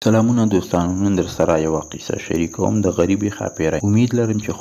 سلامونه دوستانو، نن در سره یوه قصه شریکوم د غریبې ښاپېرۍ. امید لرم چې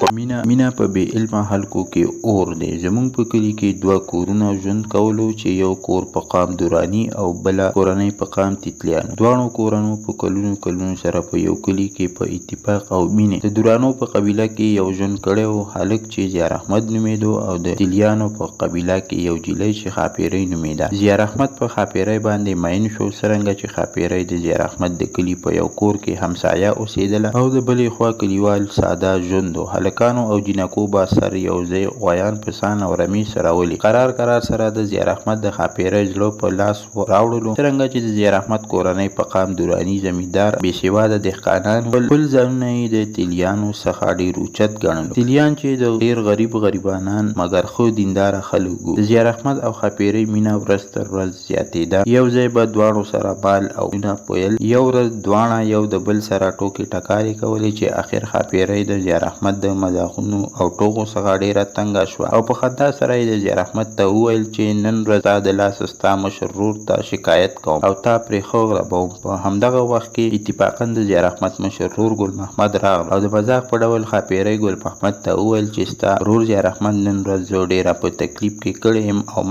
مینه په بې علمه خلکو کې اور دی. زموږ په کلي کې دوه کورونه ژوند کولو، چې یو کور په قام دراني او بله کورنۍ په قام تیتلیانو. دواړو کورنو په کلونو سره په یو کلي کې په اتفاق او مینې د درانو په قبیله کې یو ژوند کړی و. هلک چې زیار احمد نومېدو او د تیتلیانو په قبیله کې یو جیلۍ چې ښاپېرۍ نومېده. زیار احمد په ښاپېرۍ باندې مین شو، څرنګه چې ښاپېرۍ د زیار احمد د کلي په یو کور کې همسایه اوسېدله او د بلې خوا کلیوال ساده ژوند و. هلکانو او جینکو به سر یو ځای غویان پسان او رمې سرولې. قرار سره د زیار احمد د ښاپېرۍ زړه په لاس راوړلو، څرنګه چې د زیار احمد کورنۍ په قام دراني زمیندار بېسواده دهقانان خپل ځانونه یې د تیلیانو څخه ډېر اوچت ګڼلو. تیلیان چې د ډېر غریبانان مګر ښه دینداره خلک وو. د زیار احمد او ښاپېرۍ مینه ورځ تر ورځ زیاتېده. یو ځای به دواړو سره بال او نه پویل. یو ورځ دواړه یو د بل سره ټوکې ټکالې کولې، چې اخر ښاپېرۍ د زیار احمد د مزاحونو او ټوکو څخه ډېره تنګه شوه او په خندا سره یې د زیار احمد ته وویل چې نن ورځ تا د لاسه ستا مشر ورور ته شکایت کوم او تا پرې ښه غړبوم. په همدغه وخت کې اتفاقا د زیار احمد مشر ورور ګل محمد راغله او د مذاق په ډول ښاپېرۍ ګل محمد ته وویل چې ستا ورور زیار احمد نن ورځ زه ډېره په تکلیف کې کړی یم او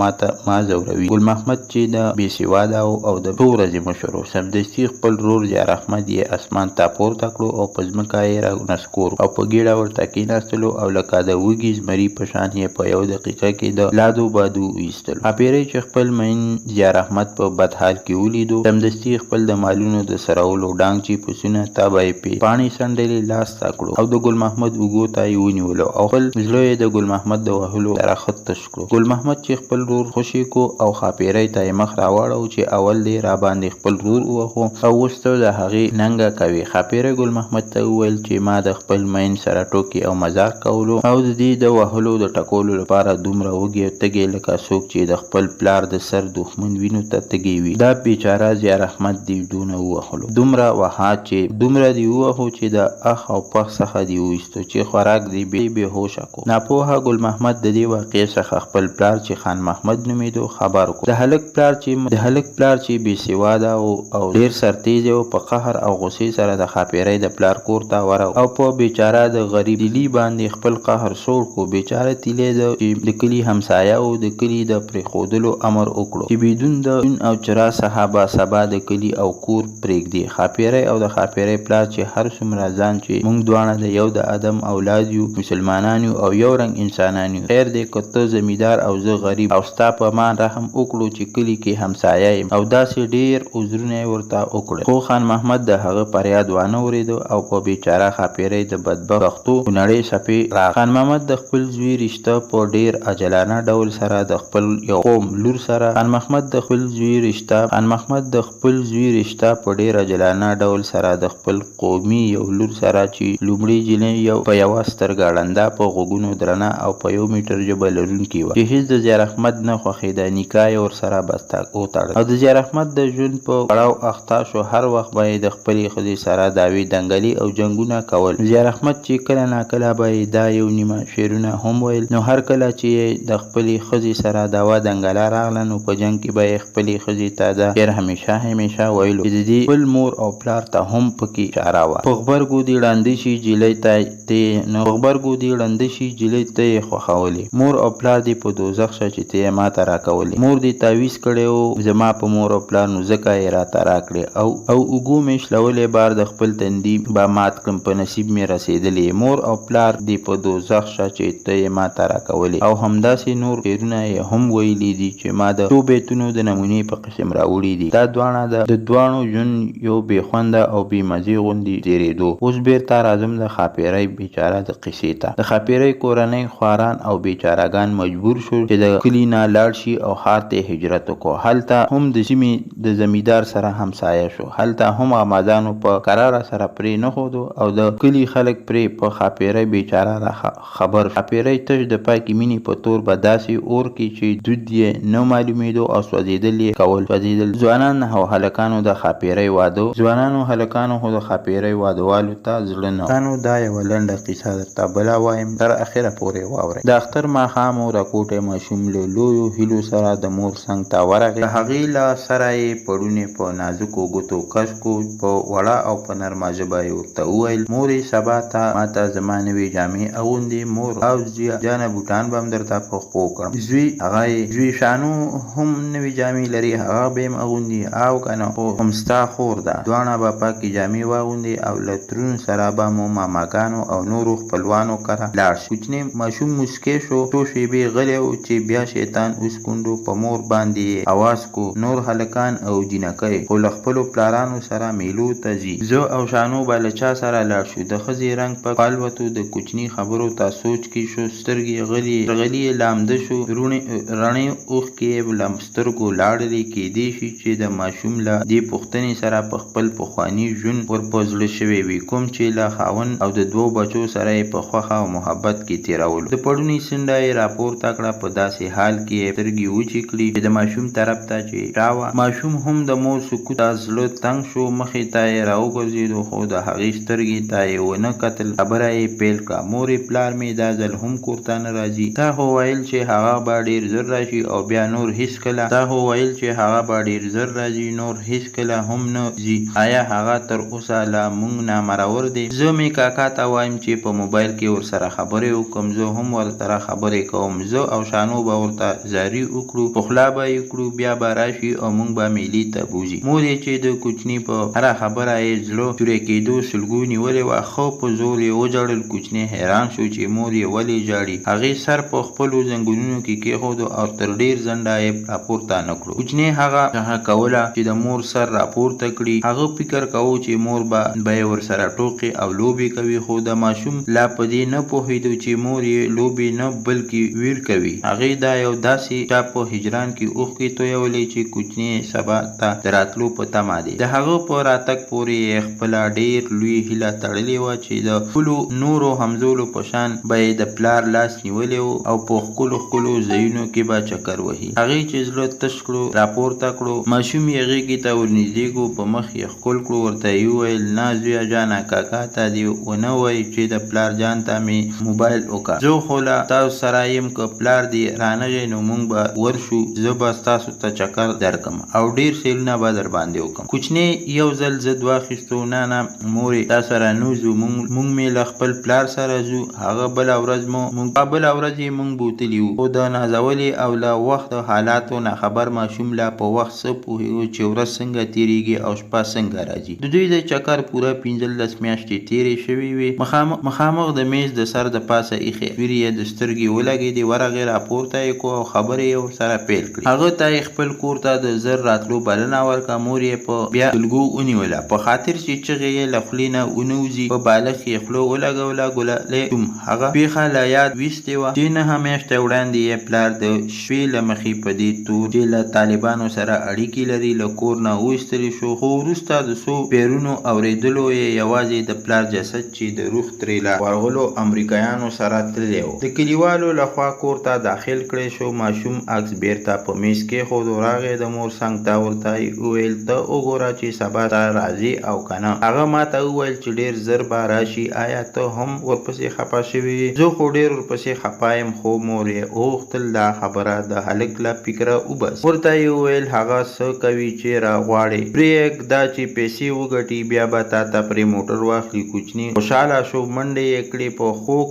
ما ځوروي. ګل محمد چې د بېسواده او د څو ورځې مشر و، سمدستي خپل ورور زیار احمد یې اسمان ته پورته کړو او په ځمکه یې رانسکور او په ګېډه ورته کېناستلو او لکه د وږي زمري په شان یې په یو دقیقه کې د لادو بادو وایستلو. ښاپېرۍ چې خپل مین زیار احمد په بد حال کې ولیدو، سمدستي خپل د مالونو د سرولو ډانګ چې پسونه ته به یې پې پاڼې څنډلې لاس ته کړو او د ګل محمد اوږو ته یې ونیولو او خپل زړه یې د ګل محمد د وهلو سره ښه تش کړو. ګل محمد چې خپل ورور خوشي کو او ښاپېرۍ ته یې مخ راواړو چې اول دې راباندې خپل ورور ووهو او اوس ته د هغې ننګه کوي. ښاپېرۍ ګل محمد ته وویل چې ما د خپل مین سره ټوکې او مزاق کولو او د دې د وهلو د ټکولو لپاره دومره وږی او تږی لکه څوک چې د خپل پلار د سر دښمن وینو ته تږی وي. دا بیچاره زیار احمد دې دونه ووهلو، دومره دې ووهو چې د اخ او پخ څخه دې وایستو، چې خوراک دې بې هوشه کو. ناپوهه ګل محمد د دې واقعې څخه خپل پلار چې خان محمد نومېدو خبر کړو. د هلک پلار چې بېسواده او ډېر سرتیزی و، په قهر او غصې سره د ښاپېرۍ د پلار کور ته ورغی او په بیچاره د غریب تیلي باندې خپل قهر سوړ کو. بیچاره تیلی د کلي همسایه و، د کلي د پرېښودلو امر وکړو چې بدون د جون او چراغ څخه به سبا د کلي او کور پرېږدي. ښاپېرۍ او د ښاپېرۍ پلار چې هر څومره ځان چې موږ دواړه د یو د آدم اولاد یو، مسلمانان یو او یو رنګ انسانان یو، خیر دی که ته زمیندار او زه غریب او ستا په ما رحم وکړو چې کلي کې همسایه یم او داسې ډېر عذرونه یې ورته وکړل. خو خان محمد د هغه فریاد وانه اورېده او په بیچاره ښاپېرۍ د بدبختو خونړۍ څپې راغلې. خان محمد د خپل زوی رشته په ډېر عاجلانه ډول سره د خپل یو قوم لور سره خان محمد د خپل زوی رشته په ډېر عاجلانه ډول سره د خپل قومي یو لور سره، چې لومړۍ جینۍ په یوه سترګه ړنده، په غوږونو درنه او په 1 میټر ژبه لرونکې وه، چې هېڅ د زیار احمد نه خوښېده. نکاح یې ورسره بسته وتړل او د زیار احمد د ژوند په پړاو اخته شو. هر وخت به یې د خپلې ښځې سره دعوې دنګلې او جنګونه کول. زیار احمد چې کله ناکله به یې دا یو نیمه شعرونه هم ویل، نو هر کله چې یې د خپلې ښځې سره دعوه دنګله راغله، نو په جنګ کې به یې خپلې ښځې ته دا شعر همیشه ویلو، چې د دې خپل مور او پلار ته هم پکې اشاره وه. په غبرګو دې ړنده شي جیلۍ ته یې خوښولې، مور او پلار دې په دوزخ شه چې ته یې ماته راکولې. مور دې تعویز کړی و زما په مور او پلار، نو ځکه یې راته راکړې او اوږو مې شلولی بار د خپل تندي به مات کړم، په نصیب مې رسېدلې. مور او پلار دې په دوزخ شه چې ته یې ماته راکولې. او همداسې نور شعرونه یې هم ویلي دي چې ما د څو بیتونو د نمونې په قسم راوړي دي. دا دواړو ژوند یو بې خونده او بې مزې غوندې تېرېدو. اوس بېرته راځم د ښاپېرۍ بیچاره د قصې ته. د ښاپېرۍ کورنۍ خواران او بیچارهګان مجبور شول چې د کلي نه لاړ شي او ښار ته هجرت وکړو. هلته هم د سیمې د زمیندار سره همسایه شو. هلته هم غمازانو په قراره سره پرې نه ښودو او د کلي خلک پرې په ښاپېرۍ بیچاره را خبر شو. ښاپېرۍ تش د پاکې مینې په تور به داسې اور کې چې دود یې نه معلومېدو او سوځېدل یې کول. ځوانان او هلکانو د ښاپېرۍ وادهوالو ته زړه نه و. دا یوه لنډه قصه درته بله وایم، تر اخره پورې واورئ. د اختر ماښام و، د کوټې ماشوم له لویو هیلو سره د مور څنګ ته ورغی. د هغې له سره یې پړونې په نازکو ګوتو کش کو په وړه او په نرمه ژبه یې ورته وویل مورې سبا ته ماته زما نوې جامې اغوندې مور او جانه بوټان به هم درته په خپو کړم زوی شانو هم نوې جامې لري هغه به هم اغوندي او کنه خو هم ستا خور ده دواړه به پاکې جامې واغوندي او له ترونو سره به مو ماماګانو او نورو خپلوانو کره لاړ شي کوچنی ماشوم مسکی شو څو شېبې غلی و چې بیا شیطان اوس کونډو په مور باندې اواز کو نور هلکان او جینکۍ خو له خپلو پلارانو سره میلو ته ځي زه او شانو به له چا سره لاړ شو د ښځې رنګ په پالوتو د کوچني خبرو ته سوچ کې شو سترګې غلي لامده شو رڼې اوښکې یې له سترګو لاړلې کېدی شي چې د ماشوم له دې پوښتنې سره په خپل پخواني ژوند ور په زړه شوی وي کوم چې له خاوند او د دوو بچو سره یې په خوښه او محبت کې تېرولو د پړوني څنډه یې راپورته کړه په داسې حال کې یې سترګې وچې کړي چې د ماشوم طرف ته چې راوه ماشوم هم د مور سکوت ته زړه تنګ شو مخې ته یې راوګرځېدو خو د هغې سترګې ته یې ونه کتل خبره یې پیل کړه مورې پلار مې دا ځل هم کور ته نه راځي تا خو ویل چې هغه به ډېر ژر راشي او بیا نور هېڅ کله هم نه ځي آیا هغه تر اوسه له موږ نه مرور دی زه مې کاکا ته وایم چې په موبایل کې ورسره خبرې وکړم زه هم ورسره خبرې کوم زه او شانو به ورته زاري وکړو په خوله به یې کړو بیا به راشي او موږ به میلې ته بوځي مور یې چې د کوچني په هره خبره یې زړه چورې کېدو سلګو نیولې وه ښه په زور یې وژړل کوچنی حیران شو چې مور یې ولې ژاړي هغې سر په خپلو زنګونونو کې کېښودو او تر ډېر ځنډه یې راپورته نه کړو کوچنی هغه کوله چې د مور سر راپورته کړي هغه فکر کوو چې مور به یې ورسره ټوقې او لوبې کوي خو د ماشوم لا په دې نه پوهېدو چې مور یې لوبې نه بلکې ویر کوي هغې دا یو داسې چا په هجران کې اوښکې تویولې چې کوچنی سبا ته د راتلو په تمه دی د هغه په راتګ پورې یې خپله ډېر لوی هیله تړلې وه چې د خپلو نورو همزولو په شان به یې د پلار لاس نیولی و او په ښکلو ځایونو کې به چکر وهي هغې چې زړه تش کړو راپورته کړو ماشوم یې غېږې ته ورنږدې کړو په مخ یې ښکل کړو ورته یې وویل نه زویه جانه کاکا ته دې ونه وایي چې د پلار جان ته مې موبایل وکړه زه خو له تاسو سره یم که پلار دې رانغی نو موږ به ورشو زه به ستاسو ته چکر درکم او ډېر سیلونه به در باندې وکړم کوچنی یو ځل ضد واخیستو نه مورې تا سره نه ځو موږ مې له خپل پلار سره ځو هغه بله ورځ یې موږ بوتلي وو خو د نازولې او له وخت حالاتو نه خبر ماشوم لا په وخت څه پوهېږو چې ورځ څنګه تېرېږي او شپه څنګه راځي د دوی د چکر پوره 15 میاشتې تېرې شوې وې مخامخ د میز د سر د پاسه ایښې ویر یې د سترګې ولګېدې ورغې راپورته یې کړو او خبرې یې ورسره پیل کړې هغه ته یې خپل کور ته د زر راتلو بلنه ورکړه مور یې په بیا سلګو ونیوله په خاطر چې چغې یې له خولې نه ونوځي په بالښت یې خوله ولګوله ګلالۍ هغه پېښه له یاد ویستې وه چې 9 میاشتې وړاندې یې پلار د شپې له مخې په دې تور چې له طالبانو سره اړیکې لري له کور نه وایستلی شو خو وروسته د څو پیرونو اورېدلو یې یوازې د پلار جسد چې د روح ترې له ورغلو امریکایانو سره تللی و د کلیوالو لخوا کور ته داخل کړی شو ماشوم عکس بیرته په میز کېښود راغی د مور څنګ ته ورته وویل ته وګوره چې سبا ته راځې او که نه هغه ماته وویل چې ډېر زر به راشي آیا ته هم ورپسې خفه شوې زه خو ډېر ورپسې خفه یم خو مور یې وغوښتل دا خبره د هلک له فکره وباسي ورته یې وویل هغه څه کوي چې راغواړې پرېږده چې پیسې وګټي بیا به تا ته پرې موټر واخلي کوچني خوشحاله شو منډې یې کړې په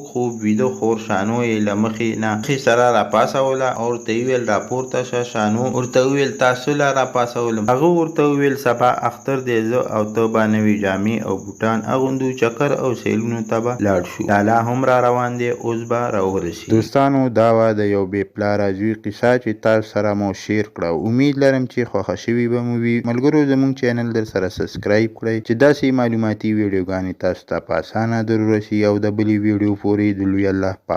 خوب ویده خور شانو یې له مخې سره راپاڅوله او ورته یې ویل راپورته شه شانو ورته وویل تاسو له راپاڅولم هغه ورته وویل سبا اختر دی زه او ته به نوې جامې او بوټان اغوندو چکر او سیلونو ته به لاړ شو لالا هم را روان دی اوس به راورسي دوستانو دا وه د یو بې پلاره زوی قصه چې تاسو سره مو شیر کړه امید لرم چې خوښه شوي به مو وي ملګرو زموږ چینل در سره سبسکرایب کړئ چې داسې معلوماتي ویډیوګانې تاسو ته په اسانه در ورسي او د بلې ویډیو پورې د لوی الله